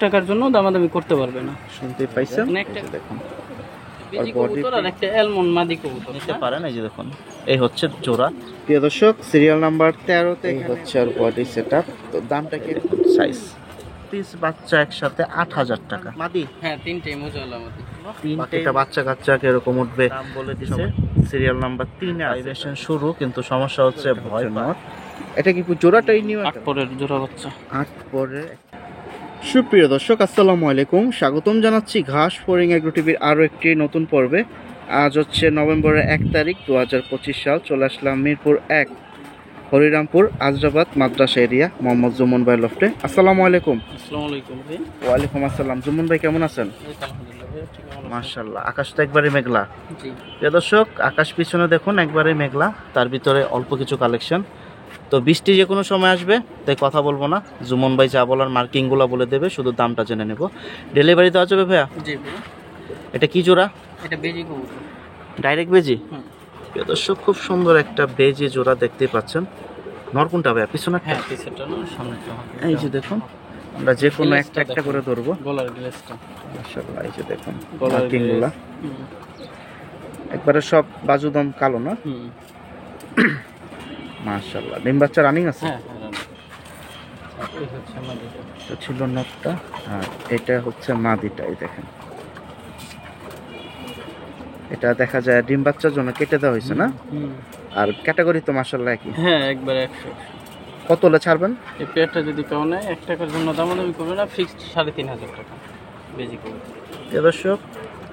টাকার জন্য দামাদামি করতে পারবে না। শুনতে পাইছেন? দেখুন একটা অ্যালমন্ড মাদি কবুতর নিতে পারেন। এই যে দেখুন, এই হচ্ছে জোড়া। প্রিয় দর্শক, সিরিয়াল নাম্বার 13তে এই হচ্ছে আর বডি সেটআপ। তো দামটা কি? সাইজ পিস বাচ্চা একসাথে 8000 টাকা মাদি। হ্যাঁ, তিনটেই মোজালা মাদি। তিনটা বাচ্চা কাচ্চা এরকম উঠবে দাম বলে দিছে। সিরিয়াল নাম্বার 3 এ আইভেশন শুরু, কিন্তু সমস্যা হচ্ছে ভয় নট। এটা কি জোড়াটাই নিউ? 8 পরের জোড়া বাচ্চা। 8 পরে। সুপ্রিয় দর্শক, আসসালামু আলাইকুম, স্বাগতম জানাচ্ছি ঘাস ফোরিং এগ্রো টিভির আরও একটি নতুন পর্বে। আজ হচ্ছে নভেম্বরের 1 তারিখ 2025 সাল। চলে আসলাম মিরপুর 1 হরিরামপুর আজরাবাদ মাদ্রাসা এরিয়া, মোহাম্মদ জুমন ভাই লফটে। আসসালামু আলাইকুম। আসসালামু আলাইকুম ভাই। ওয়ালাইকুম আসসালাম। জুমন ভাই কেমন আছেন? আলহামদুলিল্লাহ ভাই, ঠিক আছে। মাশাআল্লাহ, আকাশটা একবারে মেঘলা। জি প্রিয় দর্শক, আকাশ পিছনে দেখুন একবারে মেঘলা, তার ভিতরে অল্প কিছু কালেকশন। তো বৃষ্টি যে কোনো সময় আসবে, তাই কথা বলবো না। জুমন ভাই যা বলার মার্কিংগুলো বলে দেবে, শুধু দামটা জেনে নেব। ডেলিভারি দেওয়া যাবে ভাইয়া? জি ভাই। এটা কি জোড়া? এটা বেজি কবুতর। ডাইরেক্ট বেজি? প্রিয় দর্শক, খুব সুন্দর একটা বেজি জোড়া দেখতেই পাচ্ছেন। নর কোনটা ভাইয়া? পিছনে? হ্যাঁ, পিছনটা না, সামনেটা। এই যে দেখুন, আমরা যে কোনো একটা একটা করে ধরবো। গলার গ্লেসটা মাশাআল্লাহ, এই যে দেখুন গলার মার্কিংগুলো একবারে সব বাজুদম কালো না? মাশাআল্লাহ। ডিম বাচ্চা রানিং আছে? হ্যাঁ হ্যাঁ। এই হচ্ছে মাদিটা। তো ছিল নটটা, আর এটা হচ্ছে মাদিটা। এই দেখেন, এটা দেখা যায় ডিম বাচ্চার জন্য কেটে দেওয়া হয়েছে না? আর ক্যাটাগরি তো মাশাআল্লাহ একই। হ্যাঁ, একবারে 100। কত হলে ছাড়বেন? এই পেয়ারটা যদি কেউ নেয় 1 টাকার জন্য দামাদামি করবে না, ফিক্সড 3500 টাকা বেজি কবুতর। প্রিয় দর্শক,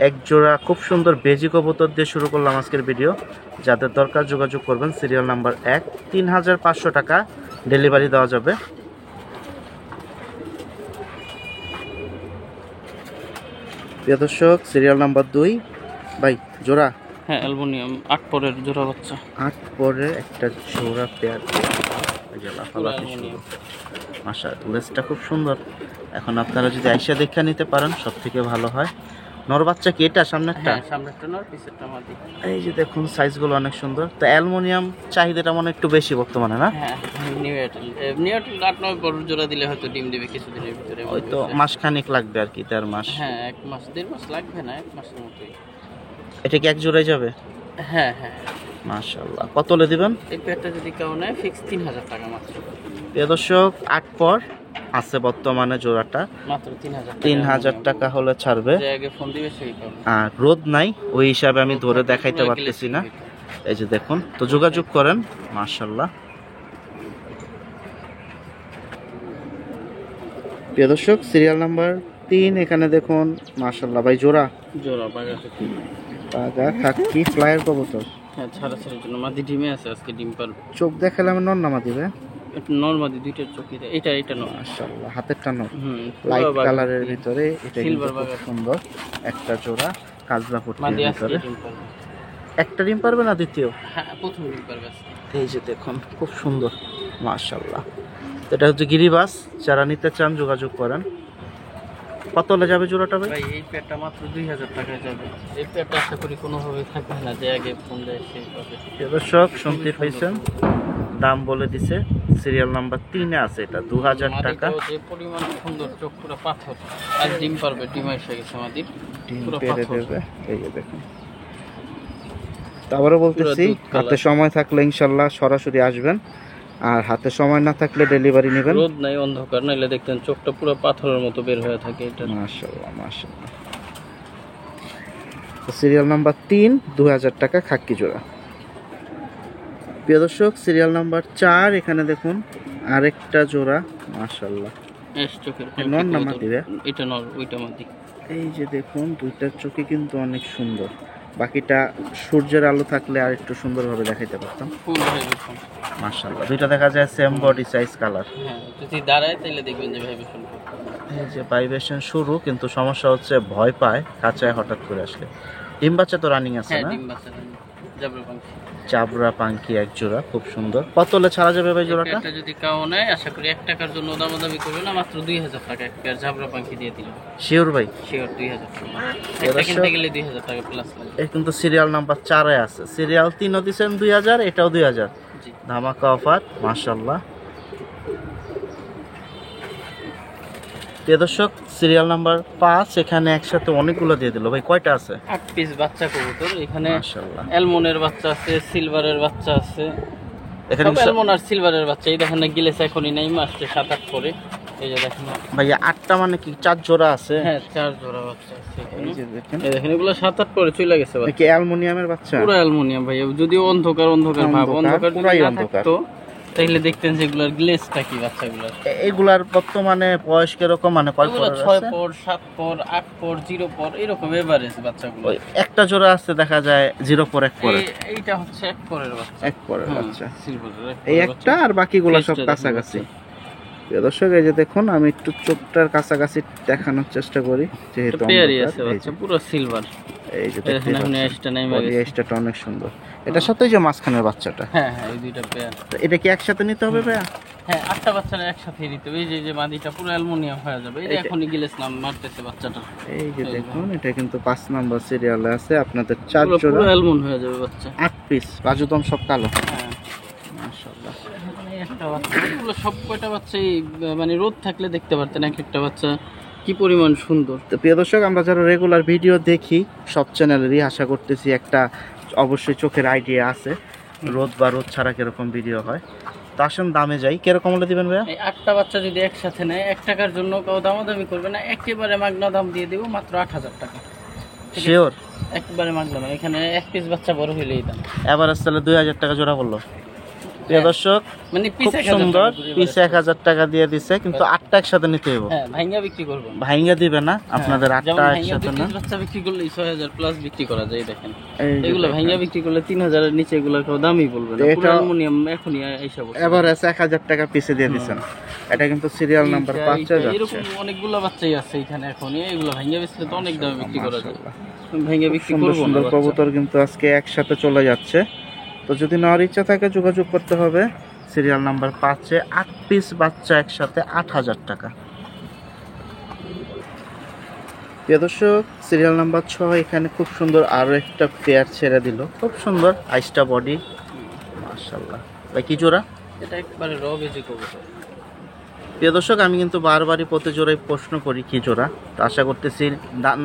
এক জোড়া খুব সুন্দর বেজি কবুতর দিয়ে শুরু করলাম আজকের ভিডিও। যাদের দরকার যোগাযোগ করবেন। সিরিয়াল নাম্বার 1, 3500 টাকা ডেলিভারি দেওয়া যাবে। প্রিয় দর্শক, সিরিয়াল নাম্বার 2 ভাই জোড়া। হ্যাঁ, অ্যালুমিনিয়াম 8 পরের জোড়া বাচ্চা। 8 পরে একটা জোড়া পেয়ার। মাশাআল্লাহ, লেজটা খুব সুন্দর। এখন আপনারা যদি আইসা দেখে নিতে পারেন সব থেকে ভালো হয়। নর বাচ্চা কি এটা? সামনেরটা? হ্যাঁ, সামনেরটা নর, পিছেরটা মাদি। এই যে দেখুন, সাইজগুলো অনেক সুন্দর। তো অ্যালুমিনিয়াম চাহিদাটা মনে একটু বেশি বর্তমানে না? হ্যাঁ, নিউটেল 8-9 পরের জোড়া দিলে হয়তো ডিম দিবে কিছুদিনের ভিতরে। হয়তো মাসখানেক লাগবে আর কি, 1.5 মাস। হ্যাঁ, 1 মাস 1.5 মাস লাগবে না, 1 মাসের মতোই। এটা কি এক জোড়ায় যাবে? হ্যাঁ হ্যাঁ। মাশাআল্লাহ, কত হলে দিবেন? এই পেয়ারটা যদি কেউ নেয় ফিক্স 3000 টাকা মাত্র। প্রিয় দর্শক, 8 পর আছে বর্তমানে জোড়াটা, মাত্র 3000 3000 টাকা হলে ছাড়বে। যে আগে ফোন দিবে সেই পাবে। আর রোদ নাই, ওই হিসাবে আমি ধরে দেখাইতে পারতেছি না। এই যে দেখুন, তো যোগাযোগ করেন। মাশাআল্লাহ। প্রিয় দর্শক, সিরিয়াল নাম্বার 3 এখানে দেখুন। মাশাআল্লাহ ভাই, জোড়া জোড়া বাগা থেকে। বাগা খাকি ফ্লায়ার কবুতর। হ্যাঁ, ছাড়াছাড়ির জন্য মাদি ডিমে আছে, আজকে ডিম পারবে। চোখ দেখালে আমার নর নামা দিবে। নর মাদি দুইটার চোখে। এটা নর। মাশাআল্লাহ, হাতেরটা নর, লাইট লাইট কালারের ভিতরে। এটা সিলভার খুব বাগা সুন্দর একটা জোড়া, কাজলা পট্টির মাদি আজকে ভিতরে। ডিম পারবে। একটা ডিম পারবে না দ্বিতীয়? হ্যাঁ, প্রথম ডিম পারবে আজকে। এই যে দেখুন, খুব সুন্দর। মাশাআল্লাহ। এটা হচ্ছে গিরিবাস। যারা নিতে চান যোগাযোগ করেন। কত হলে যাবে জোড়াটা ভাই? ভাই, এই পেয়ারটা মাত্র 2000 টাকায় যাবে। এই পেয়ারটা আশা করি কোনোভাবে থাকবে না, যে আগে ফোন দেয় সেই পাবে। দর্শক শুনতে পাইছেন, দাম বলে দিছে। সিরিয়াল নাম্বার 3 এ আছে এটা 2000 টাকা। মাদিটাও যে পরিমাণ সুন্দর, চোখ পুরো পাথর। আর ডিম পারবে, ডিম এসে গেছে মাদির, ডিম পুরো পেড়ে পাথর। দেবে। এই যে দেখুন, তারপরে বলতেছি, পুরো দুধ কালার। হাতে সময় থাকলে ইনশাল্লাহ সরাসরি আসবেন, আর হাতে সময় না থাকলে ডেলিভারি নেবেন। রোদ নাই, অন্ধকার নাইলে দেখতেন চোখটা পুরো পাথরের মতো বের হয়ে থাকে এটা। মাশাআল্লাহ মাশাআল্লাহ। সিরিয়াল নাম্বার 3 2000 টাকা খাকি জোড়া। প্রিয় দর্শক, সিরিয়াল নাম্বার 4 এখানে দেখুন আরেকটা জোড়া। মাশাআল্লাহ, এস চোখের নর না মাদি রে? এটা নর, ওইটা মাদি। এই যে দেখুন, দুইটার চোখে কিন্তু অনেক সুন্দর। বাকিটা সূর্যের আলো থাকলে আর একটু সুন্দরভাবে দেখাইতে পারতাম। ফুল হয়ে গেছে। মাশাআল্লাহ, দুইটা দেখা যায় সেম বডি সাইজ কালার। হ্যাঁ, যদি দাঁড়ায় তাহলে দেখবেন যে ভাইব্রেশন করবে। এই যে ভাইব্রেশন শুরু, কিন্তু সমস্যা হচ্ছে ভয় পায় কাঁচায় হঠাৎ করে আসলে। ডিম বাচ্চা তো রানিং আছে হ্যাঁ, না? ডিম বাচ্চা জাবরা পাখি। চাবরা পাঙ্কি এক জোড়া, খুব সুন্দর। কত হলে ছাড়া যাবে ভাই জোড়াটা? এটা যদি কেউ নেয় আশা করি 1 টাকার জন্য দামাদামি করবে না, মাত্র 2000 টাকা এক পেয়ার জাবরা পাখি দিয়ে দিলাম। শিওর ভাই? শিওর 2000 টাকা। একটা কিনতে গেলে 2000 টাকা প্লাস লাগবে। এই কিন্তু সিরিয়াল নাম্বার 4 এ আছে। সিরিয়াল 3 ও দিছেন 2000, এটাও 2000। জি, ধামাকা অফার। মাশাআল্লাহ। প্রিয় দর্শক সিরিয়াল নাম্বার 5 এখানে একসাথে অনেকগুলো দিয়ে দিল ভাই, কয়টা আছে? 8 পিস বাচ্চা কবুতর এখানে। মাশাআল্লাহ, অ্যালমনের বাচ্চা আছে, সিলভারের বাচ্চা আছে, এখানে সব অ্যালমন আর সিলভারের বাচ্চা। এই দেখেন না গিলেস এখনই নাই, মাসে 7-8 করে। এই যে দেখেন ভাইয়া 8টা মানে কি 4 জোড়া আছে? হ্যাঁ 4 জোড়া বাচ্চা আছে এখানে। এই যে দেখেন, এই দেখেন এগুলো 7-8 করে চলে গেছে বাচ্চা। কি অ্যালুমিনিয়ামের বাচ্চা? পুরো অ্যালুমিনিয়াম ভাই, যদিও অন্ধকার অন্ধকার ভাব, অন্ধকার যদি পুরাই না অন্ধকার। থাকতো তাহলে দেখতেন যে এগুলোর গ্লেজটা কি বাচ্চাগুলোর। এগুলার বর্তমানে বয়স কিরকম, মানে কয় এগুলো পরের 6 আছে? পর 7 পর 8 পর 0 পর এরকম এভারেজ বাচ্চাগুলো। ওই একটা জোড়া আছে দেখা যায় 0 পর 1 পরে, এইটা হচ্ছে 1 পরের বাচ্চা, 1 পরের বাচ্চা। সিলভারের এই একটা আর বাকিগুলো সব কাছাকাছি। প্রিয় দর্শক এই যে দেখুন, আমি একটু চোখটার কাছাকাছি দেখানোর চেষ্টা করি যেহেতু পেয়ারই অন্ধকার। আছে এই বাচ্চা যে- পুরো সিলভার। এই যে দেখেন দেখতে এখন পাচ্ছেন, এসটা নাই body গেছে। edge-টা অনেক সুন্দর। এটার সাথে যে মাঝখানের বাচ্চাটা, হ্যাঁ হ্যাঁ এই দুইটা পেয়ার। তো এটা কি একসাথে নিতে হবে ভাইয়া? হ্যাঁ 8টা বাচ্চারা একসাথে দিতে হবে। এই যে মাদিটা পুরো অ্যালুমিনিয়াম হয়ে যাবে। এই যে এইটা- এখনই গিলেস নাম মারতেছে বাচ্চাটা। এই যে দেখুন, এটা কিন্তু 5 নাম্বার সিরিয়ালে আছে, আপনাদের 4 পুরো জোড়া অ্যালমন হয়ে যাবে বাচ্চা। 8 পিস, বাজুদম সব কালো। হ্যাঁ মাশাআল্লাহ, মানে একটা বাচ্চা, এগুলো সব কয়টা বাচ্চাই মানে রোদ থাকলে দেখতে পারতেন এক একটা বাচ্চা কি পরিমাণ সুন্দর। তো প্রিয় দর্শক আমরা যারা রেগুলার ভিডিও দেখি সব চ্যানেলেরই, আশা করতেছি একটা অবশ্যই চোখের আইডিয়া আছে রোদ বা রোদ ছাড়া কিরকম ভিডিও হয়। তো আসেন দামে যাই, কিরকম হলে দিবেন ভাইয়া? এই 8টা বাচ্চা যদি একসাথে নেয় 1 টাকার জন্য কেউ দামাদামি করবে না, একেবারে মাগনা দাম দিয়ে দেবো মাত্র 8000 টাকা। শিওর? একেবারে মাগনা না, এখানে 1 পিস বাচ্চা বড় হইলেই দাম। এভারেজ তাহলে 2000 টাকা জোড়া বললো। প্রিয় দর্শক মানে খুব পিস 1000 সুন্দর, টাকা করে পিস এবারে। 1000 টাকা দিয়ে দিছে, কিন্তু 8টা একসাথে নিতে হবে। হ্যাঁ ভাইঙ্গা বিক্রি করবো। ভাইঙ্গা দিবে না আপনাদের, হ্যাঁ, 8টা যেমন ভাইঙ্গা একসাথে 2 না। পিস বাচ্চা বিক্রি করলে 6000 প্লাস বিক্রি করা যায়। দেখেন এই যে এগুলো দেখেন। ভাইঙ্গা বিক্রি করলে 3000 এর নিচে এগুলো কেউ দামই বলবে না। এটা- পুরো অ্যালুমিনিয়াম এখনই আইসা বসে। এভারেজ 1000 টাকা পিসে দিয়ে দিছেন। এটা কিন্তু সিরিয়াল নাম্বার 5 এ যাচ্ছে। এরকম অনেকগুলো বাচ্চাই আছে এখানে এখন। এগুলো ভাইঙ্গা বেচলে তো অনেক দামে বিক্রি করা যায়। ভাইঙ্গা বিক্রি সুন্দর করবো না সুন্দর বাচ্চা। কবুতর কিন্তু আজকে একসাথে চলে যাচ্ছে। তো যদি নেওয়ার ইচ্ছা থাকে যোগাযোগ করতে হবে সিরিয়াল নাম্বার 5 এ। 8 পিস বাচ্চা একসাথে 8000 টাকা। প্রিয় দর্শক সিরিয়াল নাম্বার 6 এখানে খুব সুন্দর আরো একটা পেয়ার ছেড়ে দিল, খুব সুন্দর আইসটা বডি, মাশাআল্লাহ। ভাই কি জোড়া? এটা একবারে র বেজি কবুতর। প্রিয় দর্শক আমি কিন্তু বারবারই প্রতি জোড়ায় প্রশ্ন করি কি জোড়া, তো আশা করতেছি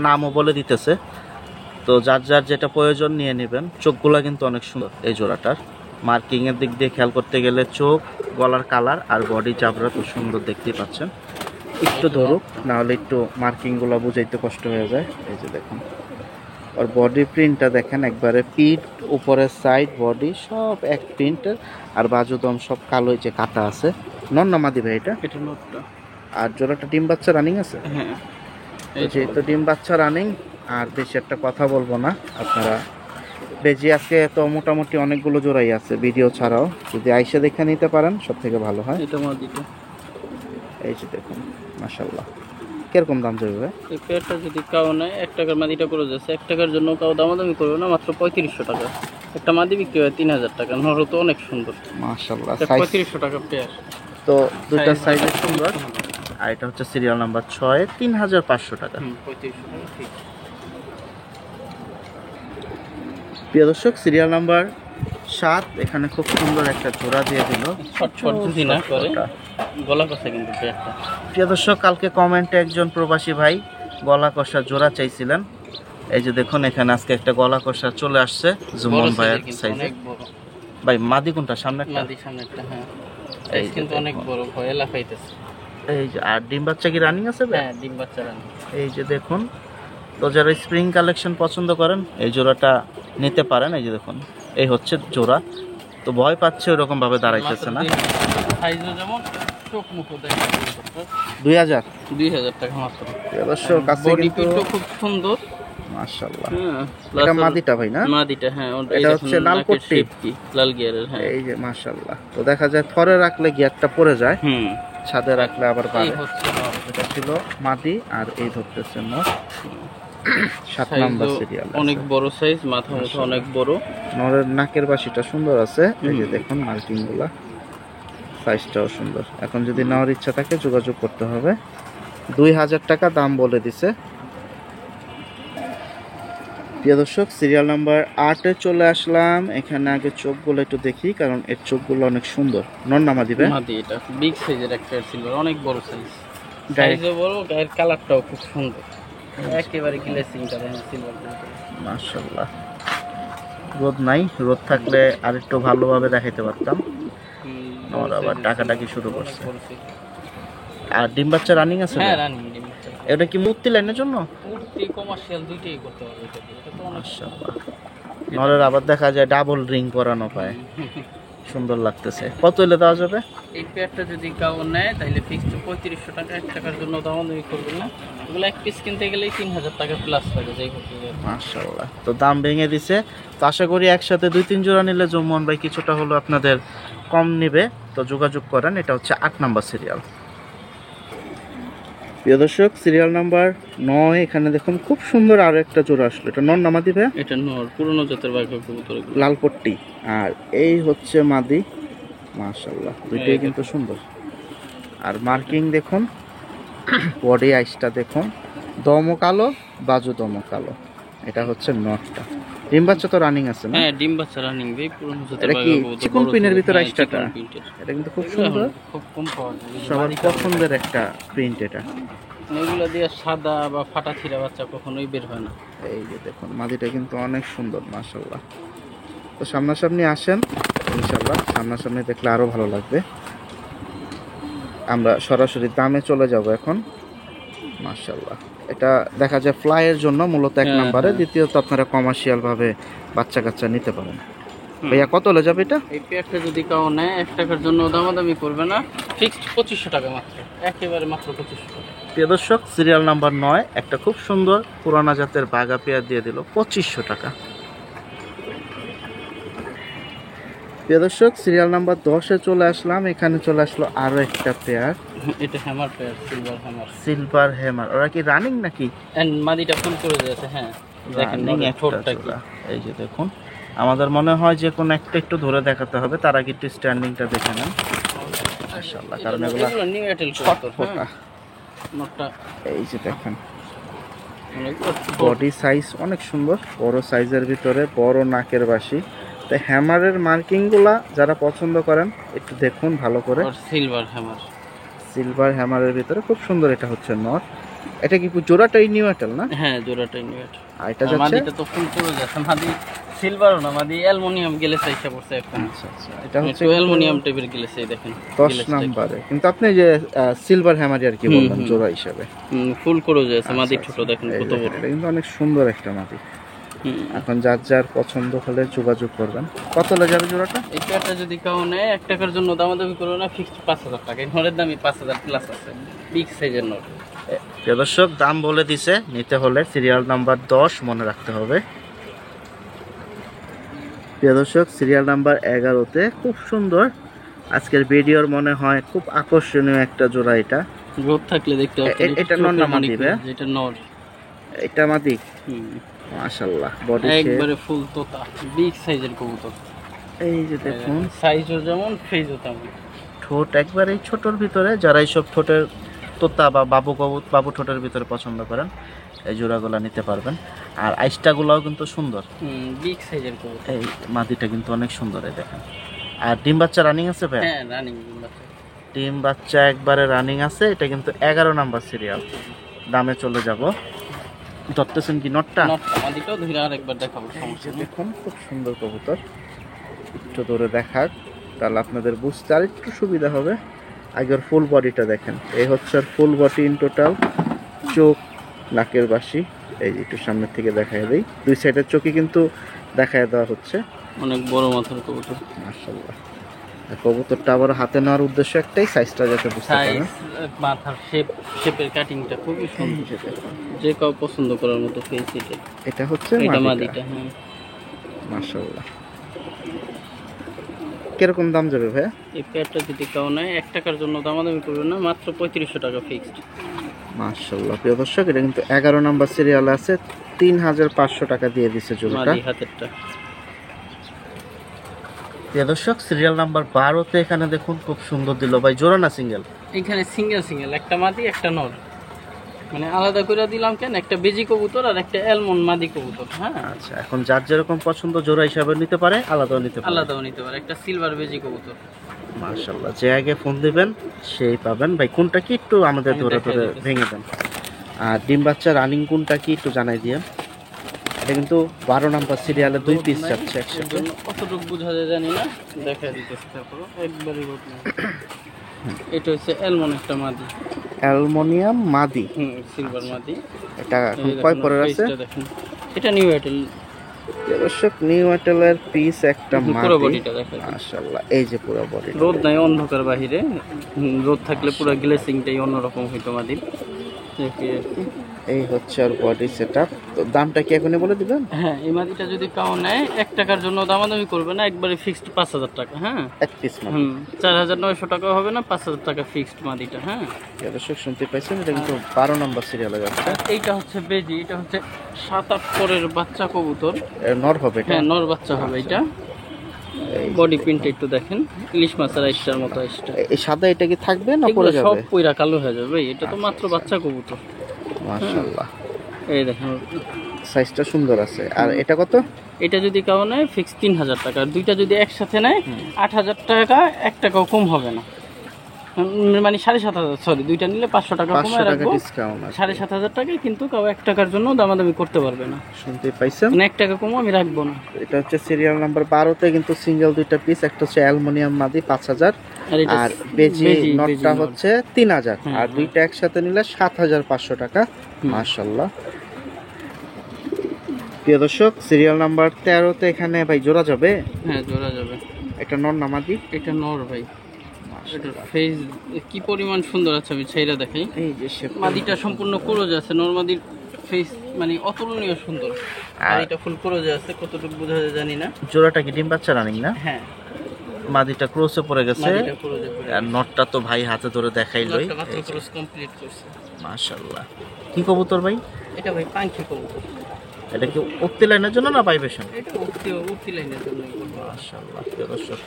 নামও বলে দিতেছে। তো যার যার যেটা প্রয়োজন নিয়ে নেবেন। চোখগুলা কিন্তু অনেক সুন্দর এই জোড়াটার, মার্কিং এর দিক দিয়ে খেয়াল করতে গেলে চোখ, গলার কালার আর বডি চাপড়া খুব সুন্দর দেখতেই পাচ্ছেন। একটু ধরুক, নাহলে একটু মার্কিংগুলো বুঝাইতে কষ্ট হয়ে যায়। এই যে দেখুন আর বডি প্রিন্টটা দেখেন, একবারে পিঠ, উপরের সাইড, বডি সব এক প্রিন্টের, আর বাজুদম সব কালো, যে কাটা আছে। নন্নামাদি ভাই এটা, এটা নোটটা। আর জোড়াটা ডিম বাচ্চা রানিং আছে। হ্যাঁ তো যেহেতু ডিম বাচ্চা রানিং, আর বেশি একটা কথা বলবো না। আপনারা বেজি আজকে তো মোটামুটি অনেকগুলো জোড়াই আছে ভিডিও ছাড়াও, যদি আইসা দেখে নিতে পারেন সব থেকে ভালো হয়। এটা মাদিটা। এই যে দেখুন মাশাআল্লাহ, কিরকম দাম যাবে ভাই? এই পেয়ারটা যদি কাউ নেয় 1 টাকার মাদিটা করে যাচ্ছে, 1 টাকার জন্য কাউ দামাদামি করবে না, মাত্র 3500 টাকা। একটা মাদি বিক্রি হয় 3000 টাকা। নর তো অনেক সুন্দর, মাশাআল্লাহ, এটা সাইজ 3500 টাকা পেয়ার। তো দুইটা সাইজে সুন্দর। আর এটা হচ্ছে সিরিয়াল নাম্বার 6 3500 টাকা। 3500 টাকা ঠিক। প্রিয় দর্শক সিরিয়াল নাম্বার 7 এখানে খুব সুন্দর একটা জোড়া দিয়ে দিল। ছটফট যদি না করে গলা কষা কিন্তু পেয়ারটা। প্রিয় দর্শক কালকে কমেন্টে একজন প্রবাসী ভাই গলা কষা জোড়া চাইছিলেন। এই যে দেখুন এখানে আজকে একটা গলা কষা চলে আসছে জুমন ভাইয়ের সাইজে। অনেক বড় ভাই মাদি কোনটা, সামনে একটা? মাদি সামনেরটা। হ্যাঁ এই যে কিন্তু অনেক বড়, ভয় লাফাইতেছে। এই যে, আর ডিম বাচ্চা কি রানিং আছে ভাই? হ্যাঁ ডিম বাচ্চা রানি। এই যে দেখুন, তো যারা স্প্রিং কালেকশন পছন্দ করেন এই জোড়াটা নিতে পারেন। এই যে দেখুন এই হচ্ছে জোড়া, তো ভয় পাচ্ছে ওরকম ভাবে দাঁড়াইতেছে না। সাইজও যেমন, চোখ মুখও দেখে 2000 2000 টাকা মাত্র। প্রিয় দর্শক কাছে বডি কিন্তু পিঠও খুব সুন্দর। মাশাআল্লাহ। হ্যাঁ এটা মাদিটা ভাই না? মাদিটা হ্যাঁ। এটা হচ্ছে লাল পট্টি, লাল গিয়ারের। হ্যাঁ এই যে মাশাআল্লাহ। তো দেখা যায় থরে রাখলে গিয়ারটা পড়ে যায়, ছাদে রাখলে আবার এই বাড়ে। হচ্ছে এটা ছিল মাদি, আর এই ধরতেছে নর। 7 size নাম্বার ও সিরিয়াল অনেক বড় সাইজ, মাথা মুথা অনেক বড়। নরের নাকের বাসিটা সুন্দর আছে। এই যে দেখুন মার্কিং গুলা, সাইজটাও সুন্দর। এখন যদি নেওয়ার ইচ্ছা থাকে যোগাযোগ করতে হবে। 2000 টাকা দাম বলে দিছে। প্রিয় দর্শক সিরিয়াল নাম্বার 8 এ চলে আসলাম। এখানে আগে চোখগুলো একটু দেখি, কারণ এর চোখগুলো অনেক সুন্দর। নর নামা দিবে মাদি, এটা বিগ সাইজের একটা সিলভার, অনেক বড় সাইজ। সাইজও বড়, গায়ের কালারটাও খুব সুন্দর, একেবারে গ্লেসিং কালার সিলভার। মাশাআল্লাহ, রোদ নাই, রোদ থাকলে আরেকটু ভালোভাবে দেখাইতে পারতাম। আমার আবার টাকাটাকি শুরু করছে। আর ডিম বাচ্চা রানিং আছে? হ্যাঁ রানিং ডিম বাচ্চা। এটা কি মুক্তি লাইনের জন্য? মুক্তি কমার্শিয়াল দুইটাই করতে পারবে এটা দিয়ে। এটা তো অনেক মাশাআল্লাহ, নরের আবার দেখা যায় ডাবল রিং করানো পায়, সুন্দর লাগতেছে। কত হলে দেওয়া যাবে? এই পেয়ারটা যদি কাউ নেয় তাহলে ফিক্সড 3500 টাকা, 1 টাকার জন্য দামাদামি করবেন না। এগুলো এক পিস কিনতে গেলেই 3000 টাকা প্লাস লাগে যাই হোক। মাশাআল্লাহ, তো দাম ভেঙে দিছে। তো আশা করি একসাথে 2-3 জোড়া নিলে জম্মন ভাই কিছুটা হলো আপনাদের কম নেবে, তো যোগাযোগ করেন। এটা হচ্ছে 8 নাম্বার সিরিয়াল। প্রিয় দর্শক, সিরিয়াল নাম্বার 9 এখানে দেখুন খুব সুন্দর আরো একটা জোড়া আসলো। এটা নর না মাদি ভাই? এটা নর, পুরনো জাতের বাঘের কবুতর, লাল পট্টি। আর এই হচ্ছে মাদি। মাশাআল্লাহ, দুইটাই কিন্তু সুন্দর। আর মার্কিং দেখুন, বডি আইসটা দেখুন, দমও কালো, বাজু দমও কালো। এটা হচ্ছে নটটা। ডিম বাচ্চা তো রানিং আছে না? হ্যাঁ ডিম বাচ্চা রানিং ভাই, পুরনো জাতের এটা কি বাঘের কবুতর। চিকন পিনের ভিতর আইসটাটা? চিকন প্রিন্টের। এটা কিন্তু খুব সুন্দর, খুব কম পাওয়া যায়। সবার পছন্দের একটা প্রিন্ট এটা। এগুলো দিয়ে সাদা বা ফাটা ছিঁড়া বাচ্চা কখনোই বের হয় না। এই যে দেখুন, মাদিটা কিন্তু অনেক সুন্দর মাশাআল্লাহ। তো সামনাসামনি আসেন ইনশাআল্লাহ, সামনাসামনি দেখলে আরো ভালো লাগবে। আমরা সরাসরি দামে চলে যাব এখন। মাশাআল্লাহ, এটা দেখা যায় ফ্লাইয়ের জন্য মূলত 1 নম্বরে, দ্বিতীয়ত আপনারা কমার্শিয়াল ভাবে বাচ্চা কাচ্চা নিতে পারেন। ভাইয়া কত হলে যাবে এটা? এই পেয়ারটা যদি কাউ নেয় 1 টাকার জন্য দামাদামি করবে না, ফিক্সড 2500 টাকা মাত্র, একেবারে মাত্র 2500 টাকা। প্রিয় দর্শক, সিরিয়াল নাম্বার 9 একটা খুব সুন্দর পুরানা জাতের বাঘা পেয়ার দিয়ে দিল 2500 টাকা। প্রিয় দর্শক, সিরিয়াল নাম্বার 10-এ চলে আসলাম। এখানে চলে আসলো আরো একটা পেয়ার। এটা hammer pair, silver hammer. Silver hammer. ওরা কি রানিং নাকি? এন্ড মাদিটা ফুল করে যাচ্ছে। হ্যাঁ দেখেন রানিং ঠোঁটটা কি। এই যে দেখুন, আমাদের মনে হয় যে কোনো একটা একটু ধরে দেখাতে হবে, তার আগে একটু স্ট্যান্ডিংটা দেখে নেন। মাশাআল্লাহ, কারণ এগুলো নিউ এয়ারটেল ছটফটা। নোটটা এই যে দেখেন, অনেক বডি সাইজ অনেক সুন্দর, বড় সাইজের ভিতরে বড় নাকের বাসি। তো হ্যামারের মার্কিংগুলা যারা পছন্দ করেন একটু দেখুন ভালো করে। সিলভার হ্যামার, সিলভার হ্যামারের ভিতরে খুব সুন্দর। এটা হচ্ছে নট। এটা কি জোড়াটাই নিউ এয়ারটেল না? হ্যাঁ জোড়াটাই নিউ এয়ারটেল। আর এটা যাচ্ছে, মাদিটা তো ফুল করে যাচ্ছে। মাদি সিলভারও না, মাদি অ্যালুমিনিয়াম গ্লেস আইসা পড়ছে এখন। আচ্ছা আচ্ছা, এটা হচ্ছে অ্যালুমিনিয়াম টাইপের গ্লেস। এই দেখেন 10 নম্বরে। কিন্তু আপনি যে সিলভার হ্যামার আর কি বললেন জোড়া হিসাবে, ফুল করে যাচ্ছে। মাদি ছোট দেখেন কত বড়। এটা কিন্তু অনেক সুন্দর একটা মাদি। এখন যার যার পছন্দ হলে যোগাযোগ করবেন। কত হলে যাবে জোড়াটা? এই পেয়ারটা যদি কেউ নেয় 1 টাকার জন্য দামাদামি করবে না, ফিক্সড 5000 টাকা। এই নরের দামই 5000 প্লাস আছে, বিগ সাইজের নর। দর্শক, দাম বলে দিছে, নিতে হলে সিরিয়াল নাম্বার 10 মনে রাখতে হবে। প্রিয় দর্শক, সিরিয়াল নাম্বার 11-তে খুব সুন্দর আজকের ভিডিওর মনে হয় খুব আকর্ষণীয় একটা জোড়া। এটা গ্রোথ থাকলে দেখতে পাচ্ছেন। এটা নর না মাদি? এটা নর। এটা মাদি। মাশাআল্লাহ, বডি একবারে ফুল তোতা, বিগ সাইজের কবুতর। এই যে দেখুন, সাইজও যেমন ফেজও তেমন। ঠোঁট একবারে ছোটর ভিতরে। যারা এইসব ঠোঁটের তোতা বা বাবু ঠোঁটের ভিতরে পছন্দ করেন, এই জোড়াগুলা নিতে পারবেন। আর আইসটাগুলাও কিন্তু সুন্দর, বিগ সাইজের কবুতর। এই মাদিটা কিন্তু অনেক সুন্দর। এই দেখেন। আর ডিম বাচ্চা রানিং আছে ভাই? হ্যাঁ রানিং বাচ্চা। ডিম বাচ্চা একবারে রানিং আছে। এটা কিন্তু 11 নাম্বার সিরিয়াল। দামে চলে যাব। ধরতেছেন কি নটটা? নটটা মাদিটাও ধরে আরেকবার দেখাবো, সমস্যা নেই। দেখুন খুব সুন্দর কবুতর, একটু ধরে দেখাক তাহলে আপনাদের বুঝতে আর একটু সুবিধা হবে। আগের ফুল বডিটা দেখেন, এই হচ্ছে ফুল বডি ইন টোটাল। চোখ, নাকের বাসি, এই যে একটু সামনের থেকে দেখায় দেই, দুই সাইডের চোখই কিন্তু দেখায় দেওয়া হচ্ছে। অনেক বড় মাথার কবুতর। মাশাআল্লাহ, কবুতরটা আবার হাতে নেওয়ার উদ্দেশ্য একটাই, সাইজটা যাতে বুঝতে পারেন। মাথার শেপের কাটিংটা খুবই সুন্দর, যে কাউ পছন্দ করার মতো ফেস। এটা হচ্ছে মাদিটা। হ্যাঁ মাশাআল্লাহ। কিরকম দাম যাবে ভাইয়া? এই পেয়ারটা যদি কেউ নেয় 1 টাকার জন্য দামাদামি করবে না, মাত্র 3500 টাকা ফিক্সড। মাশাআল্লাহ, প্রিয় দর্শক, এটা কিন্তু 11 নাম্বার সিরিয়ালে আছে। 3500 টাকা দিয়ে দিছে জোড়াটা। মাদি হাতেরটা। প্রিয় দর্শক, সিরিয়াল নাম্বার 12-তে এখানে দেখুন খুব সুন্দর দিল ভাই। জোড়া না সিঙ্গেল? এখানে সিঙ্গেল, একটা মাদি একটা নর, মানে আলাদা করে দিলাম কেন, একটা বেজি কবুতর আর একটা অ্যালমন্ড মাদি কবুতর। হ্যাঁ আচ্ছা, এখন যার যেরকম পছন্দ জোড়া হিসাবে নিতে পারে, আলাদাও নিতে পারে। আলাদাও নিতে পারে। একটা সিলভার বেজি কবুতর। মাশাআল্লাহ, যে আগে ফোন দিবেন সেই পাবেন। ভাই কোনটা কি একটু আমাদের আমি ধরে দেখাই ধরে দিতেছি। ভেঙে দেন। আর ডিম বাচ্চা রানিং কোনটা কি একটু জানাই দিয়ে। এটা কিন্তু 12 নাম্বার সিরিয়ালে 2 পিস যাচ্ছে এর একসাথে। জন্য কতটুকু বোঝা যায় জানি না, দেখা দিতেছে তারপর একবারই রোদ নেই। এটা হচ্ছে অ্যালমন্ড একটা মাদি। অ্যালুমিনিয়াম মাদি। সিলভার মাদি। এটা এখন এই কয় দেখুন, পরের আছে? ফেসটা দেখুন। এটা নিউ এয়ারটেল। দর্শক নিউ এয়ারটেলের পিস একটা পুরো মাদি। বডিটা দেখা যায়। মাশাআল্লাহ, এই যে পুরো বডি। রোদ নাই, অন্ধকার বাহিরে। রোদ থাকলে পুরো গ্লেসিংটাই অন্যরকম হইতো মাদির। দেখি আর কি। এই হচ্ছে আর বডি সেটআপ। তো দামটা কি এখনই বলে দিবেন? হ্যাঁ, এই মাদিটা যদি কাউ নেয় 1 টাকার জন্য দামাদামি করবে না, একবারে ফিক্সড 5000 টাকা। হ্যাঁ, এক পিস মাদি। 4900 টাকা হবে না, 5000 টাকা ফিক্সড মাদিটা। হ্যাঁ, দর্শক শুনতে পাইছেন, এটা কিন্তু 12 নম্বর সিরিয়ালে যাচ্ছে। আর এইটা হচ্ছে বেজি। এটা হচ্ছে 7-8 পরের বাচ্চা কবুতর। এর নর হবে এটা। হ্যাঁ, নর বাচ্চা হবে এটা। এই বডি প্রিন্ট একটু দেখেন, ইলিশ মাছের আইসটার মতো আইসটা। এই সাদা এটা কি থাকবে না এগুলো পড়ে সব যাবে? পইরা কালো হয়ে যাবে ভাই, এটা তো মাত্র বাচ্চা কবুতর। মাশাআল্লাহ, এই দেখেন, সাইজটা সুন্দর আছে। আর এটা কত? এটা যদি কাউ নেয় ফিক্স 3000 টাকা। আর দুইটা যদি একসাথে নেয় 8000 টাকা, 1 টাকাও কম হবে না। মানে 7500, সরি, দুইটা নিলে 500 টাকা 500 কমে টাকা রাখবো। ডিসকাউন্ট আছে। 7500 টাকায় কিন্তু কাউ 1 টাকার জন্য দামাদামি করতে পারবে না। শুনতে পাইছেন? মানে 1 টাকা কমও আমি রাখবো না। এটা হচ্ছে সিরিয়াল নাম্বার 12 তে কিন্তু সিঙ্গেল দুইটা পিস। একটা হচ্ছে অ্যালুমিনিয়াম মাদি 5000, আর এটা আর বেজি নটটা নট। হচ্ছে 3000, হ্যাঁ, আর হ্যাঁ। দুইটা একসাথে নিলে 7500 টাকা। মাশাআল্লাহ। প্রিয় দর্শক, সিরিয়াল নাম্বার 13 তে এখানে ভাই জোড়া যাবে। হ্যাঁ, জোড়া যাবে। একটা নর নামাদি। এটা নর ভাই। এটার ফেস কি পরিমাণ সুন্দর আছে, আমি সেইটা দেখাই। এই যে শেপ মাদিটা সম্পূর্ণ ক্রোজ আছে, নরমাদির ফেস মানে অতুলনীয় সুন্দর। আর এটা ফুল ক্রোজে আছে, কতটুকু বোঝা যায় জানি না। জোড়াটা কি ডিম বাচ্চা রানিং না? হ্যাঁ, মাদিটা ক্রসে পড়ে গেছে। মাদিটা ক্রোজে পড়ে আর নটটা তো ভাই হাতে ধরে দেখাইলই। একটা মাত্র ক্রস কমপ্লিট করছে। মাশাআল্লাহ। কি কবুতর ভাই? এটা ভাই পাখি কবুতর। এটা কি উক্তি লাইনের জন্য না ভাইবেশন? এটা উঠতি লাইনের জন্য। মাশাআল্লাহ। প্রিয় দর্শক,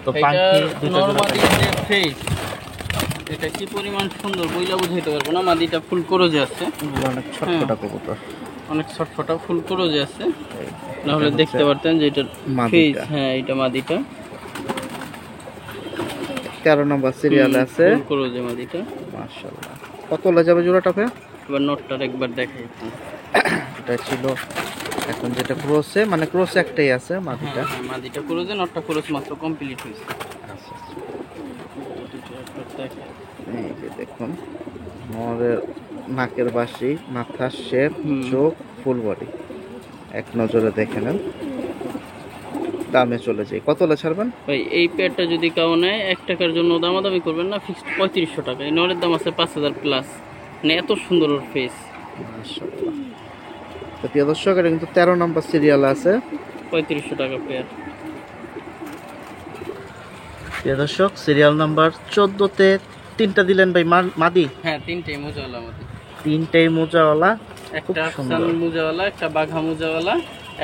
তো এটা পাখি দুটো জোড়া নরমাদির যে ফেস, এটা কি পরিমাণ সুন্দর বইলা বুঝাইতে পারবো না। মাদিটা ফুল ক্রোজে আছে, অনেক ছটফটা কবুতর। অনেক ছটফটা ফুল ক্রোজে আছে। এই, নাহলে এটা দেখতে হচ্ছে পারতেন যে এটার মাদিটা। ফেস। হ্যাঁ, এটা মাদিটা 13 নম্বর সিরিয়ালে আছে। ফুল ক্রোজে মাদিটা। মাশাআল্লাহ। কত হলে যাবে জোড়াটা ভাই? এবার নোটটার একবার দেখাই। এটা ছিল, এখন যেটা ক্রসে, মানে ক্রসে একটাই আছে মাদিটা। হ্যাঁ, মাদিটা ক্রোজে, নোটটা ক্রোজ মাত্র কমপ্লিট হয়েছে। আচ্ছা, একবার দেখাই। এই যে দেখুন, নরের নাকের বাসি, মাথার শেপ, হুম। চোখ, ফুল বডি এক নজরে দেখে নেন। দামে চলে যাই, কত হলে ছাড়বেন? ভাই এই পেয়ারটা যদি কাউ নেয় 1 টাকার জন্য দামাদামি করবেন না, ফিক্সড 3500 টাকা। এই নরের দাম আছে 5000 প্লাস। মানে এত সুন্দর ওর ফেস। মাশাআল্লাহ। তো প্রিয় দর্শক, এটা কিন্তু 13 নম্বর সিরিয়াল আছে। 3500 টাকা পেয়ার। প্রিয় দর্শক, সিরিয়াল নাম্বার 14 তে তিনটা দিলেন ভাই মাদি। হ্যাঁ, তিনটেই মোজাওয়ালা মাদি। তিনটেই মোজাওয়ালা, খুব একটা সুন্দর। আফসান মোজাওয়ালা, একটা বাঘা মোজাওয়ালা,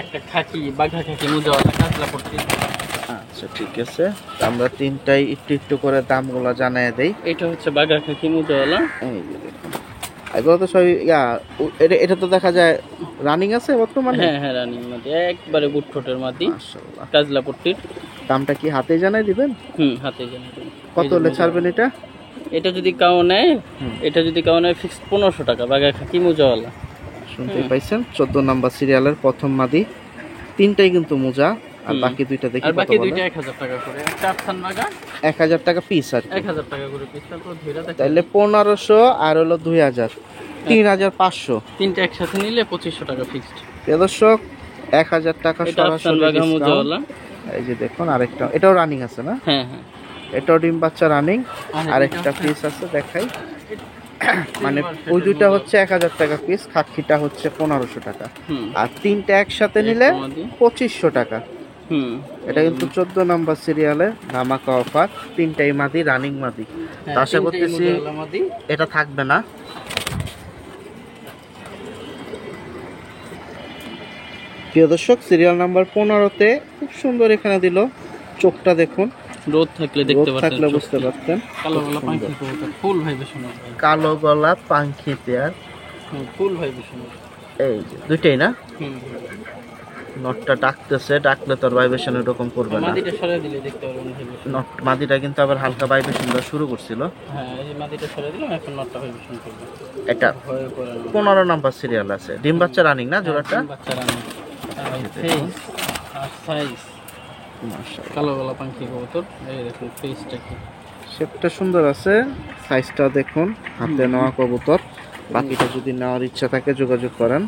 একটা খাকি বাঘা খাকি মোজাওয়ালা কাজলা পড়তে। আচ্ছা ঠিক আছে, তো আমরা তিনটাই একটু একটু করে দামগুলো জানিয়ে দেই। এটা হচ্ছে বাঘা খাকি মোজাওয়ালা। এই যে দেখুন, এগুলো তো সব এটা তো দেখা যায় রানিং আছে বর্তমানে। হ্যাঁ হ্যাঁ, রানিং মাদি, একবারে বুট ঠোঁটের মাদি, মাশাআল্লাহ। কাজলা পট্টির। দামটা কি হাতে জানাই দিবেন? হাতে জানি। কত হলে ছাড়বেন এটা? এটা যদি কাউ নেয়, এটা যদি কাউ নেয় ফিক্সড 1500 টাকা, বাঘা খাকি মোজাওয়ালা। শুনতেই পাইছেন, 14 নাম্বার সিরিয়ালের প্রথম মাদি। তিনটাই কিন্তু মোজা, আর বাকি দুইটা দেখি আর কত বাকি বলে। দুইটা 1000 টাকা করে। একটা আফসান বাঘা 1000 টাকা পিস আর কি। 1000 টাকা করে পিস। তারপর ধইরা দেখেন, তাহলে 1500 আর হলো 2000, 3500। তিনটা একসাথে নিলে 2500 টাকা ফিক্সড। প্রিয় দর্শক, 1000 টাকা এটা আফসান সরাসরি বাঘা ডিসকাউন্ট। মোজাওয়ালা। এই যে দেখুন, আরেকটা, এটাও রানিং আছে না? হ্যাঁ হ্যাঁ, এটাও ডিম বাচ্চা রানিং। আর আরেকটা পিস আছে, দেখাই। মানে ওই দুইটা হচ্ছে 1000 টাকা পিস, খাকিটা হচ্ছে 1500 টাকা। আর তিনটা একসাথে নিলে 2500 টাকা। এটা কিন্তু 14 নাম্বার সিরিয়ালে ধামাকা অফার। তিনটাই মাদি, রানিং মাদি। তো আশা করতেছি এটা থাকবে না। প্রিয় দর্শক, সিরিয়াল নাম্বার 15 তে খুব সুন্দর এখানে দিল। চোখটা দেখুন, রোদ থাকলে রোদ দেখতে পারতেন, থাকলে বুঝতে পারতেন। কালো গলা পাখি কবুতর, ফুল ভাইব্রেশন। কালো গলা পাখি পেয়ার। ফুল ভাইব্রেশন। এই যে দুইটাই না? নটটা ডাকতেছে, ডাকলে তোর ভাইব্রেশন এরকম করবে না। মাদিটা সরিয়ে দিলে দেখতে পারবেন vibration। নট মাদিটা কিন্তু আবার হালকা ভাইব্রেশন দেওয়া শুরু করছিল। হ্যাঁ এই যে মাদিটা সরিয়ে দিলাম, এখন নটটা ভাইব্রেশন করবে। এটা ভয় করে না। 15 নাম্বার সিরিয়াল আছে, ডিম বাচ্চা রানিং না জোড়াটা? বাচ্চা রানি ফেস আর সাইজ মাশাআল্লাহ, কালো গলা পাখি কবুতর। এই দেখুন ফেসটা কি শেপটা সুন্দর আছে, সাইজটা দেখুন, হাতে নেওয়া কবুতর। বাকিটা যদি নেওয়ার ইচ্ছা থাকে যোগাযোগ করেন।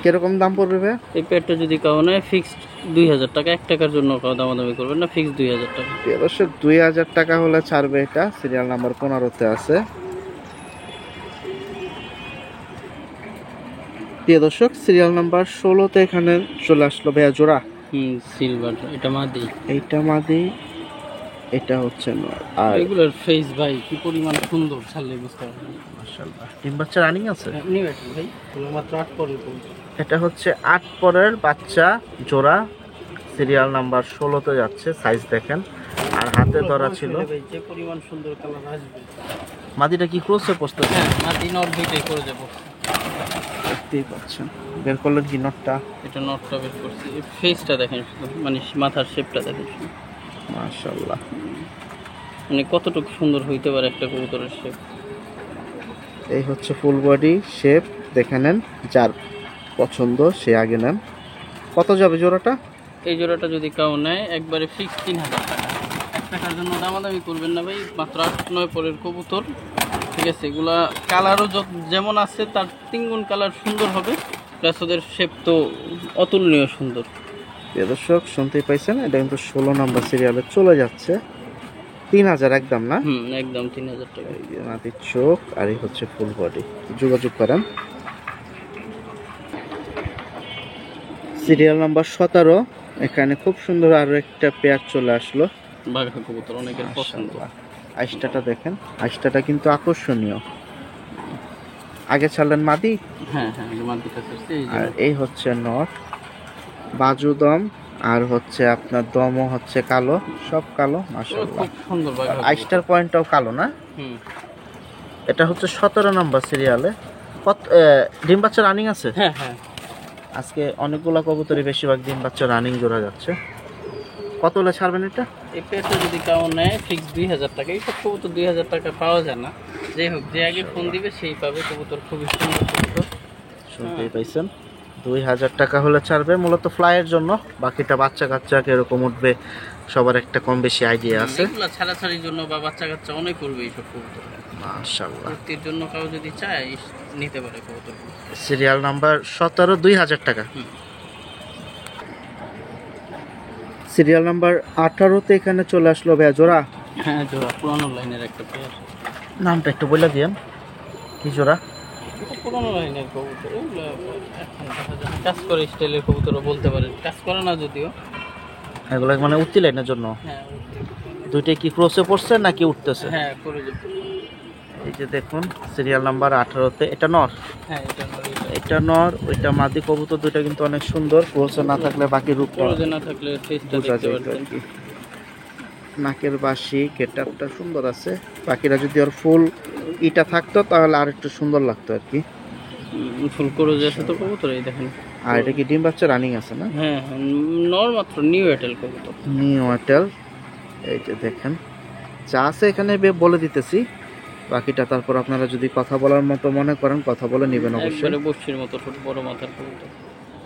কিরকম দাম পড়বে ভাই? এই পেয়ারটা যদি কাউ নেয় ফিক্সড 2000 টাকা, 1 টাকার জন্য কাউ দামাদামি করবেন না, ফিক্সড 2000 টাকা। অবশ্য 2000 টাকা হলে ছাড়বে। এটা সিরিয়াল নাম্বার 15-তে আছে। প্রিয় দর্শক, সিরিয়াল নাম্বার 16-তে এখানে চলে আসলো ভাইয়া জোড়া। সিলভার, এটা মাদি, এইটা মাদি, এটা হচ্ছে নর। আর এগুলোর ফেস ভাই কি পরিমাণ সুন্দর, ছাড়লে বুঝতে পারবেন। মাশাআল্লাহ, ডিম বাচ্চা রানিং আছে। নিউ এটা ভাই, এগুলো মাত্র 8 পরের কবুতর। এটা হচ্ছে 8 পরের বাচ্চা জোড়া, সিরিয়াল নাম্বার 16-তে যাচ্ছে। সাইজ দেখেন, আর হাতে ধরা ছিল। ভাই যে পরিমাণ সুন্দর কালার আসবে। মাদিটা কি ক্রসে পোস্ট? হ্যাঁ মাদি নর দুইটাই করে দেবো। দেখতেই পাচ্ছেন, বের করলেন কি নটটা? এটা নটটা বের করছি, ফেসটা দেখেন শুধু, মানে মাথার শেপটা দেখেন শুধু। মাশাআল্লাহ, মানে কতটুকু সুন্দর হইতে পারে একটা কবুতরের শেপ। এই হচ্ছে ফুল বডি শেপ, দেখে নেন। যার পছন্দ সে আগে নেন। কত যাবে জোড়াটা? এই জোড়াটা যদি কাউ নেয় একবারে ফিক্স 3000 টাকা। 1 টাকার জন্য দামাদামি করবেন না ভাই, মাত্র 8-9 পরের কবুতর। ঠিক আছে, এগুলা কালারও যেমন আছে তার 3 গুণ কালার সুন্দর হবে, প্লাস ওদের শেপ তো অতুলনীয় সুন্দর। প্রিয় দর্শক, শুনতেই পাইছেন, এটা কিন্তু 16 নাম্বার সিরিয়ালে চলে যাচ্ছে। 3000 একদম না? একদম 3000 টাকা। এই যে মাটির চোখ, আর এই হচ্ছে ফুল বডি। যোগাযোগ করেন। সিরিয়াল নাম্বার 17, এখানে খুব সুন্দর আরো একটা পেয়ার চলে আসলো। বাঘা কবুতর অনেকের পছন্দ। আইসটাটা দেখেন, আইসটাটা কিন্তু আকর্ষণীয়। আগে ছাড়লেন মাদি, হ্যাঁ হ্যাঁ মাদিটা করছে এই আর এই হচ্ছে নট। বাজু দম, আর হচ্ছে আপনার দমও হচ্ছে কালো, সব কালো। মাশাআল্লাহ, খুব সুন্দর বাঘা। আইসটার পয়েন্টটাও কালো না? এটা হচ্ছে 17 নাম্বার সিরিয়ালে। কত ডিম বাচ্চা রানিং আছে? হ্যাঁ হ্যাঁ, আজকে অনেকগুলা কবুতরই বেশিরভাগ ডিম বাচ্চা রানিং জোড়া যাচ্ছে। কত হলে ছাড়বেন এটা? এই পেয়ারটা যদি কাউ নেয় ফিক্স 2000 টাকা। এইসব কবুতর 2000 টাকা পাওয়া যায় না। যাই হোক, যে আগে ফোন দিবে সেই পাবে। কবুতর খুবই সুন্দর কবুতর। শুনতেই পাইছেন, 2000 টাকা হলে ছাড়বে, মূলত ফ্লাইয়ের জন্য। বাকিটা বাচ্চা কাচ্চা কিরকম উঠবে সবার একটা কম বেশি আইডিয়া আছে। এগুলো ছাড়াছাড়ির জন্য বা বাচ্চা কাচ্চা অনেক করবে এইসব কবুতর। মাশাআল্লাহ, ভর্তির জন্য কাউ যদি চায় নিতে পারে কবুতর। সিরিয়াল নাম্বার 17, 2000 টাকা। সিরিয়াল নাম্বার 18-তে এখানে চলে আসলো ভাইয়া জোড়া। হ্যাঁ জোড়া, পুরানো লাইনের একটা পেয়ার। নামটা একটু বলে দিয়েন, কি জোড়া? পুরানো লাইনের কবুতর, এগুলো এখন দেখা যায় না। কাজ করে স্টাইলের কবুতরও বলতে পারেন, কাজ করে না যদিও। এগুলো মানে উঠতি লাইনের জন্য। হ্যাঁ দুইটাই কি ক্রসে পড়ছে নাকি উঠতেছে? হ্যাঁ করে যাবে। এই যে দেখুন, সিরিয়াল নাম্বার 18-তে এটা নর। হ্যাঁ এটা এটা নর, ওইটা মাদি কবুতর। দুইটা কিন্তু অনেক সুন্দর, ক্রসে না থাকলে বাকি রূপটা ক্লোজে না থাকলে ফেসটা বোঝা দেখতে যায় পারতেন। আর কি। নাকের বাসি, গেটআপটা সুন্দর আছে। বাকিরা যদি ওর ফুল ইটা থাকতো তাহলে আর একটু সুন্দর লাগতো আর কি। ফুল করে যাচ্ছে তো কবুতর, এই দেখেন। আর এটা কি ডিম বাচ্চা রানিং আছে না? হ্যাঁ হ্যাঁ, নর মাত্র নিউ এয়ারটেল কবুতর। New Airtel. এই যে দেখেন, যা আছে এখানে বলে দিতেছি। বাকিটা তারপর আপনারা যদি কথা বলার মতো মনে করেন কথা বলে নেবেন অবশ্যই। একবারে বসির মতো ছোট বড় মাথার কবুতর।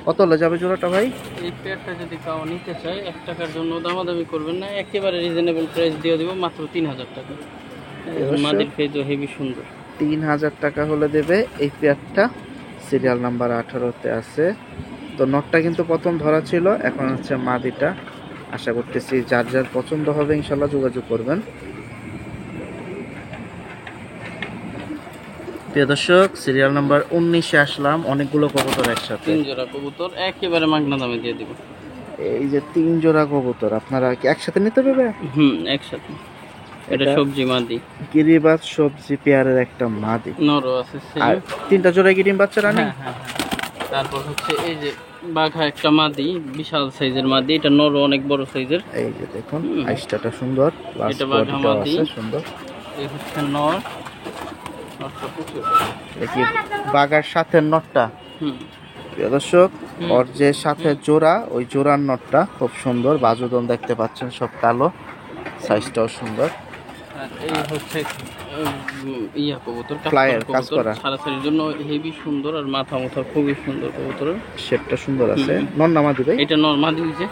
কত হলে যাবে জোড়াটা ভাই? এই পেয়ারটা যদি কাউ নিতে চায় 1 টাকার জন্য দামাদামি করবেন না, একেবারে রিজনেবল প্রাইস দিয়ে দেবো, মাত্র 3000 টাকা। মাদির ফেজও হেভি সুন্দর। 3000 টাকা হলে দেবে এই পেয়ারটা। সিরিয়াল নাম্বার 18-তে আছে। তো নটটা কিন্তু প্রথম ধরা ছিল, এখন হচ্ছে মাদিটা। আশা করতেছি যার যার পছন্দ হবে ইনশাল্লাহ যোগাযোগ করবেন। প্রিয় দর্শক, সিরিয়াল নাম্বার 19-এ আসলাম। অনেকগুলো কবুতর একসাথে, 3 জোড়া কবুতর একেবারে মাগনা দামে দিয়ে দিব। এই যে 3 জোড়া কবুতর আপনারা কি একসাথে নিতে পারবে? একসাথে। এটা সবজি মাদি, গিরিবাজ সবজি পেয়ারের একটা মাদি। নরও আছে আর 3টা জোড়া কি ডিম বাচ্চা রানি? হ্যাঁ হ্যাঁ হ্যাঁ। তারপর হচ্ছে এই যে বাঘা একটা মাদি, বিশাল সাইজের মাদি। এটা নরও অনেক বড় সাইজের। এই যে দেখুন, আইসটাটা সুন্দর, এটা বাঘা মাদি। সুন্দর। এই হচ্ছে নর, নরটা প্রচুর। দেখি বাগার সাথে নটটা। প্রিয় দর্শক, ওর যে সাথে জোড়া, ওই জোড়ার নটটা খুব সুন্দর, বাজুদন দেখতে পাচ্ছেন, সব কালো, সাইজটাও সুন্দর। আর এই হচ্ছে ইয়া কবুতর, Flyer, কাজ করা। ছাড়াছাড়ির জন্য হেভি সুন্দর, আর মাথা মুথা খুবই সুন্দর কবুতরের। শেপটা সুন্দর আছে। নর নামা দিবে এটা নরমাদি হয়েছে।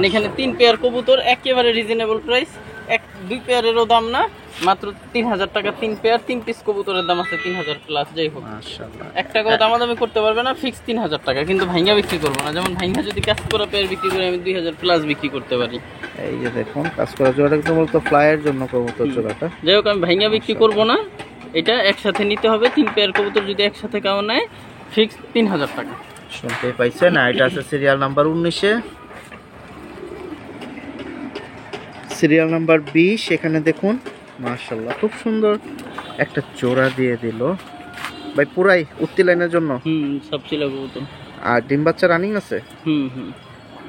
এখানে 3 পেয়ার কবুতর, একেবারে রিজনেবল প্রাইস। 2 পেয়ারেরও দাম না, মাত্র 3000 টাকা 3 পেয়ার। 3 পিস কবুতরের দাম আছে 3000 প্লাস। যাই হোক, মাশাআল্লাহ, 1 টাকাও দামাদামি করতে পারবে না, ফিক্স 3000 টাকা। কিন্তু ভাঙ্গা বিক্রি করবো না, যেমন ভাঙ্গা যদি কাজ করা পেয়ার বিক্রি করে আমি 2000 প্লাস বিক্রি করতে পারি। এই যে দেখুন কাজ করা জোড়াটা কিন্তু মূলত ফ্লাইয়ের জন্য কবুতর জোড়াটা। যাই হোক, আমি ভাঙ্গা বিক্রি করবো না, এটা একসাথে নিতে হবে। 3 পেয়ার কবুতর যদি একসাথে কাউ নেয়, ফিক্স 3000 টাকা। শুনতে পাইছেন, আর এটা আছে সিরিয়াল নাম্বার 19-এ। সিরিয়াল নাম্বার 20, এখানে দেখুন মাশাআল্লাহ খুব সুন্দর একটা জোড়া দিয়ে দিল ভাই, পুরাই উত্তি লাইনের জন্য। সব ছিল কবুতর। আর ডিম বাচ্চা রানিং আছে। হুম।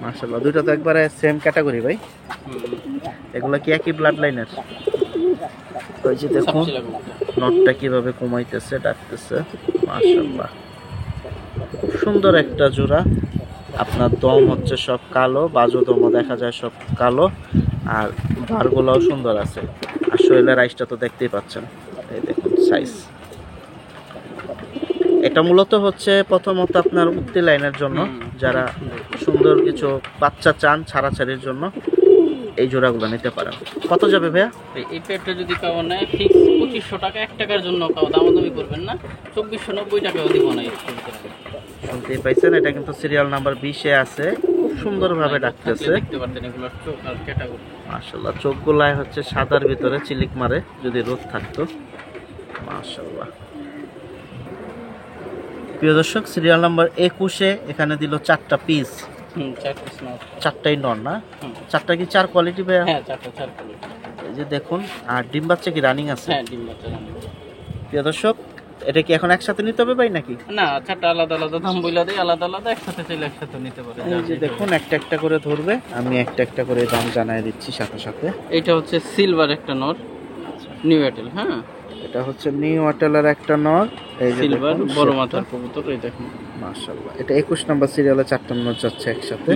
মাশাআল্লাহ, দুইটা তো একবারে সেম ক্যাটাগরি ভাই। এগুলা কি একই ব্লাড লাইনের? ওই যে দেখুন নটটা কিভাবে কমাইতেছে, ডাকতেছে। মাশাআল্লাহ, খুব সুন্দর একটা জোড়া। আপনার দম হচ্ছে সব কালো, বাজু দম দেখা যায় সব কালো, আর বারগুলোও সুন্দর আছে। আর শরীরের আইসটা তো দেখতেই পাচ্ছেন, এই দেখুন সাইজ। এটা মূলত হচ্ছে প্রথমত আপনার উক্তি লাইনের জন্য, যারা সুন্দর কিছু বাচ্চা চান ছাড়াছাড়ির জন্য, এই জোড়াগুলো নিতে পারেন। কত যাবে ভাইয়া? এই পেয়ারটা যদি কাউ নেয়, ফিক্স 2500 টাকা। 1 টাকার জন্য কাউ দামাদামি করবেন না, 2490 টাকাও দিব না। শুনতেই পাইছেন, এটা কিন্তু সিরিয়াল নাম্বার 20-এ আছে, খুব সুন্দরভাবে ডাকতেছে। দেখতে পারতেন এগুলোর চোখ আর ক্যাটাগরি। মাশাআল্লাহ, চোখগুলাই হচ্ছে সাদার ভিতরে চিলিক মারে, যদি রোদ থাকতো। মাশাআল্লাহ। প্রিয় দর্শক, সিরিয়াল নাম্বার 21-এ এখানে দিল 4টা পিস। 4 পিস না, 4টাই নর না? 4টা কি 4 কোয়ালিটি ভাইয়া? হ্যাঁ 4টা 4 কোয়ালিটি। এই যে দেখুন, আর ডিম বাচ্চা কি রানিং আছে? হ্যাঁ, ডিম বাচ্চা রানিং। প্রিয় দর্শক, এটা কি এখন একসাথে নিতে হবে ভাই নাকি? না, 4টা আলাদা আলাদা দাম বইলা দেয়, আলাদা আলাদা। একসাথে চাইলে একসাথে নিতে পারে। এই যে দেখুন, একটা একটা করে ধরবে, আমি একটা একটা করে দাম জানাই দিচ্ছি সাথে সাথে। এটা হচ্ছে সিলভার একটা নর, নিউ এয়ারটেল। হ্যাঁ, এটা হচ্ছে নিউ অটেলের একটা নর। এই যে সিলভার দেখুন, বড় শেপটা। মাথার কবুতর। এই দেখুন মাশাআল্লাহ, এটা 21 নাম্বার সিরিয়ালে 4টা নর যাচ্ছে একসাথে।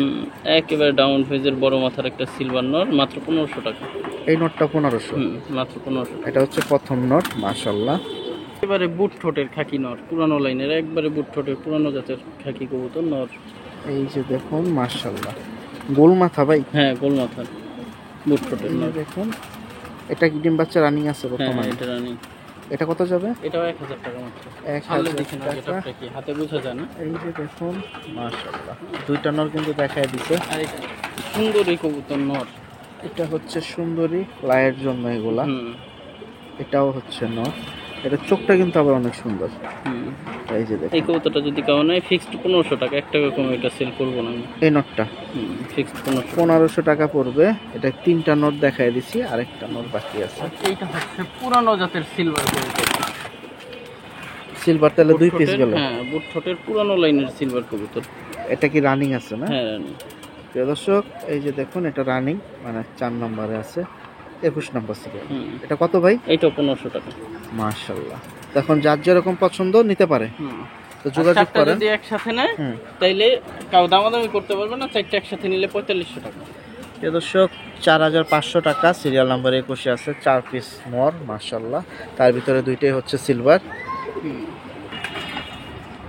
একেবারে ডাউন ফেজের বড় মাথার একটা সিলভার নর, মাত্র 1500 টাকা। এই নটটা 1500। মাত্র 1500। এটা হচ্ছে প্রথম নট। মাশাআল্লাহ, এবারে বুট ঠোঁটের খাকি নর, পুরানো লাইনের, একবারে বুট ঠোঁটের পুরানো জাতের খাকি কবুতর নর। এই যে দেখুন মাশাআল্লাহ, গোল মাথা ভাই। হ্যাঁ, গোল মাথার বুট ঠোঁটের এই যে নর। দেখুন, এটা কি ডিম বাচ্চা রানিং আছে হ্যাঁ, বর্তমানে? এটা রানিং। এটা কত যাবে? এটাও 1000 টাকা মাত্র। 1000 দেখেন টাকা। এটা কি হাতে বোঝা যায় না। এই যে দেখুন মাশাআল্লাহ, দুইটা নর কিন্তু দেখায় দিছে। আর এটা সুন্দর এই কবুতর নর। এটা হচ্ছে সুন্দরী লাইয়ের জন্য এগুলা। এটাও হচ্ছে নর। এটা চোখটা কিন্তু আবার অনেক সুন্দর। এই যে দেখুন, এই কবুতরটা যদি কাউ নেয়, ফিক্সড 1500 টাকা। 1 টাকা কমে এটা সেল করবো না আমি। এই নটটা ফিক্সড 1500। 1500 টাকা পড়বে। এটা 3টা নট দেখায় দিছি, আরেকটা নট বাকি আছে। এইটা হচ্ছে পুরানো জাতের সিলভার কবুতর। সিলভার তাহলে 2 পিস গেল। হ্যাঁ, বুট ঠোঁটের পুরানো লাইনের সিলভার কবুতর। এটা কি রানিং আছে না? হ্যাঁ, রানিং। প্রিয় দর্শক, এই যে দেখুন, এটা রানিং, মানে 4 নম্বরে আছে, 21 নম্বর সিরিয়াল। এটা কত ভাই? এইটা 1500 টাকা। মাশাআল্লাহ, এখন যার যেরকম পছন্দ নিতে পারে, তো যোগাযোগ চারটা করেন। যদি একসাথে নেয়, তাইলে কাউ দামাদামি করতে পারবে না। 4টা একসাথে নিলে 4500 টাকা। প্রিয় দর্শক, 4500 টাকা। সিরিয়াল নাম্বার 21-এ আছে 4 পিস নর। মাশাআল্লাহ, তার ভিতরে 2টাই হচ্ছে সিলভার।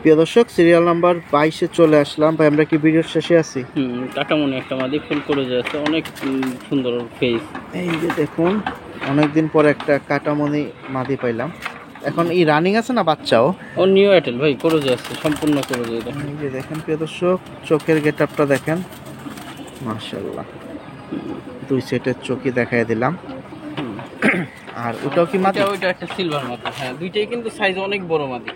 প্রিয় দর্শক, সিরিয়াল নাম্বার 22-এ চলে আসলাম ভাই। আমরা কি ভিডিওর শেষে আছি? কাটামনি একটা মাদি ফুল করে যাচ্ছে, অনেক সুন্দর ফেস। এই যে দেখুন, অনেকদিন পরে একটা কাটামনি মাদি পাইলাম। এখন এই রানিং আছে না বাচ্চাও? ও নিউ এয়ারটেল ভাই, করে যাচ্ছে, সম্পূর্ণ করে যায়। এই যে দেখেন প্রিয় দর্শক, চোখের গেটআপটা দেখেন। মাশাআল্লাহ, 2 সেটের চোখই দেখায় দিলাম। আর ওটাও কি মাদি? ওইটা একটা সিলভার মাদি। হ্যাঁ, দুইটাই কিন্তু সাইজ অনেক বড় মাদি।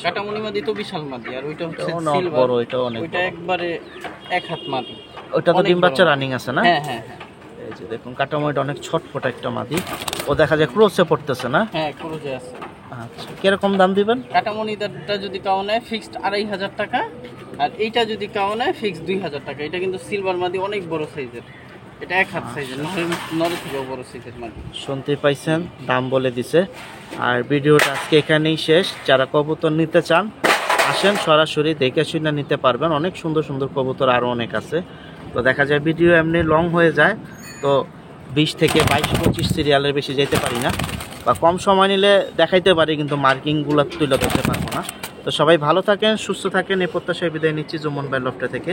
কাটামনি মাদি তো বিশাল মাদি, আর ওইটা হচ্ছে সিলভার বড়। এটা অনেক, ওইটা একবারে 1 হাত মাদি। ওটা তো ডিম বাচ্চা রানিং আছে না? হ্যাঁ হ্যাঁ। এই যে দেখুন, কাটামনিটা অনেক ছটফট একটা মাদি। ও দেখা যায় ক্রসে পড়তেছে না? হ্যাঁ, ক্রসে আছে। আচ্ছা, কিরকম দাম দিবেন? কাটামনিটা যদি কাউ নেয়, ফিক্সড 2500 টাকা। আর এইটা যদি কাউ নেয়, ফিক্সড 2000 টাকা। এটা কিন্তু সিলভার মাদি, অনেক বড় সাইজের। এটা 1 হাত সাইজের, নরের থেকেও বড় সাইজের মাদি। শুনতে পাইছেন, দাম বলে দিছে। আর ভিডিওটা আজকে এখানেই শেষ। যারা কবুতর নিতে চান আসেন সরাসরি দেখে শুনে নিতে পারবেন। অনেক সুন্দর সুন্দর কবুতর আরও অনেক আছে। তো দেখা যায় ভিডিও এমনি লং হয়ে যায়, তো 20 থেকে 22-25 সিরিয়ালের বেশি যেতে পারি না, বা কম সময় নিলে দেখাইতে পারি কিন্তু মার্কিংগুলো তুলে ধরতে পারবো না। তো সবাই ভালো থাকেন, সুস্থ থাকেন, এই প্রত্যাশায় বিদায় নিচ্ছি জুম্মন ভাই লফটে থেকে।